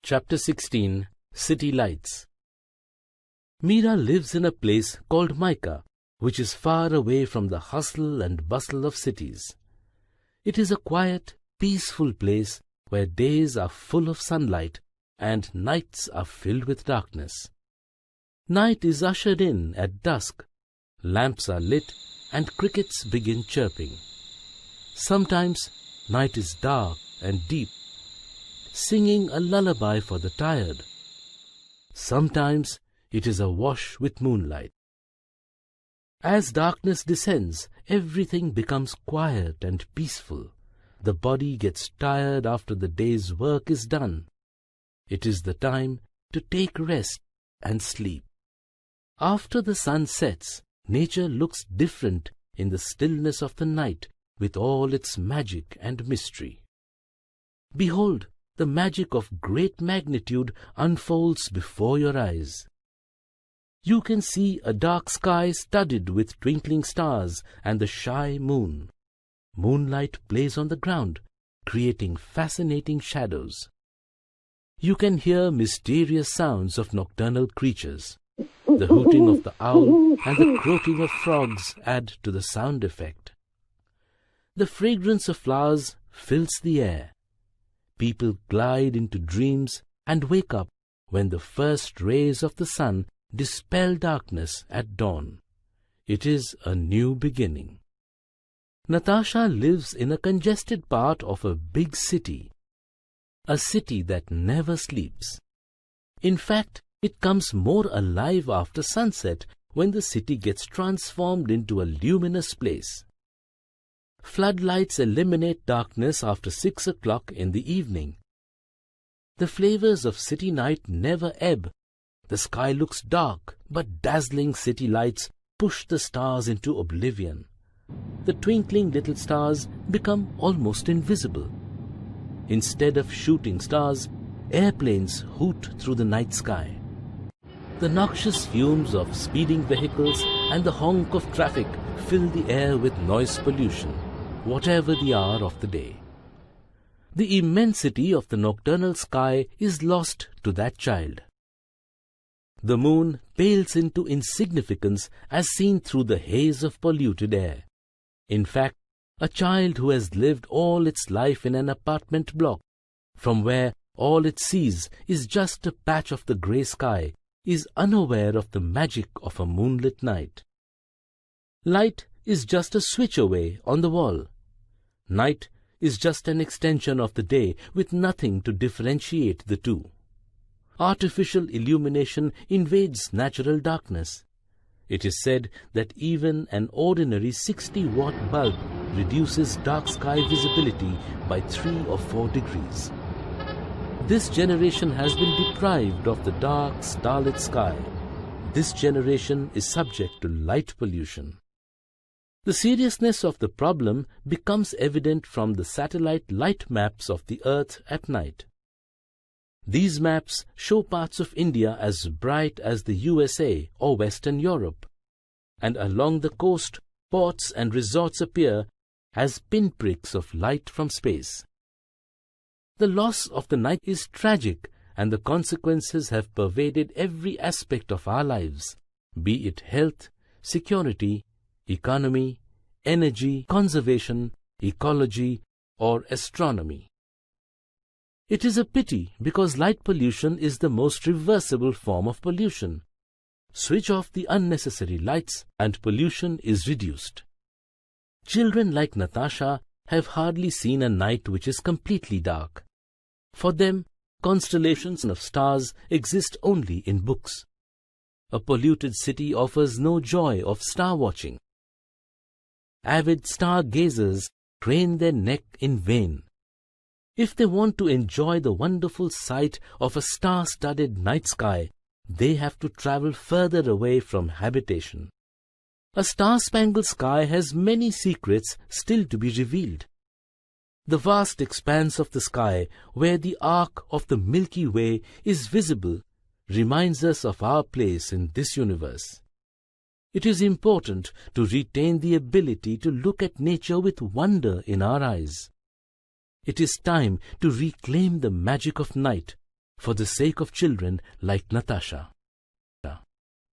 Chapter 16 City Lights. Meera lives in a place called Maika, which is far away from the hustle and bustle of cities. It is a quiet, peaceful place where days are full of sunlight and nights are filled with darkness. Night is ushered in at dusk, lamps are lit and crickets begin chirping. Sometimes night is dark and deep, singing a lullaby for the tired. Sometimes it is awash with moonlight. As darkness descends, everything becomes quiet and peaceful. The body gets tired after the day's work is done. It is the time to take rest and sleep. After the sun sets, nature looks different in the stillness of the night with all its magic and mystery. Behold, the magic of great magnitude unfolds before your eyes. You can see a dark sky studded with twinkling stars and the shy moon. Moonlight plays on the ground, creating fascinating shadows. You can hear mysterious sounds of nocturnal creatures. The hooting of the owl and the croaking of frogs add to the sound effect. The fragrance of flowers fills the air. People glide into dreams and wake up when the first rays of the sun dispel darkness at dawn. It is a new beginning. Natasha lives in a congested part of a big city, a city that never sleeps. In fact, it comes more alive after sunset when the city gets transformed into a luminous place. Floodlights eliminate darkness after 6 o'clock in the evening. The flavors of city night never ebb. The sky looks dark, but dazzling city lights push the stars into oblivion. The twinkling little stars become almost invisible. Instead of shooting stars, airplanes hoot through the night sky. The noxious fumes of speeding vehicles and the honk of traffic fill the air with noise pollution, whatever the hour of the day. The immensity of the nocturnal sky is lost to that child. The moon pales into insignificance as seen through the haze of polluted air. In fact, a child who has lived all its life in an apartment block, from where all it sees is just a patch of the grey sky, is unaware of the magic of a moonlit night. Light is just a switch away on the wall. Night is just an extension of the day with nothing to differentiate the two. Artificial illumination invades natural darkness. It is said that even an ordinary 60-watt bulb reduces dark sky visibility by 3 or 4 degrees. This generation has been deprived of the dark, starlit sky. This generation is subject to light pollution. The seriousness of the problem becomes evident from the satellite light maps of the Earth at night. These maps show parts of India as bright as the USA or Western Europe, and along the coast, ports and resorts appear as pinpricks of light from space. The loss of the night is tragic, and the consequences have pervaded every aspect of our lives, be it health, security, economy, energy, conservation, ecology, or astronomy. It is a pity because light pollution is the most reversible form of pollution. Switch off the unnecessary lights and pollution is reduced. Children like Natasha have hardly seen a night which is completely dark. For them, constellations of stars exist only in books. A polluted city offers no joy of star watching. Avid stargazers crane their neck in vain. If they want to enjoy the wonderful sight of a star-studded night sky, they have to travel further away from habitation. A star-spangled sky has many secrets still to be revealed. The vast expanse of the sky, where the arc of the Milky Way is visible, reminds us of our place in this universe. It is important to retain the ability to look at nature with wonder in our eyes. It is time to reclaim the magic of night, for the sake of children like Natasha.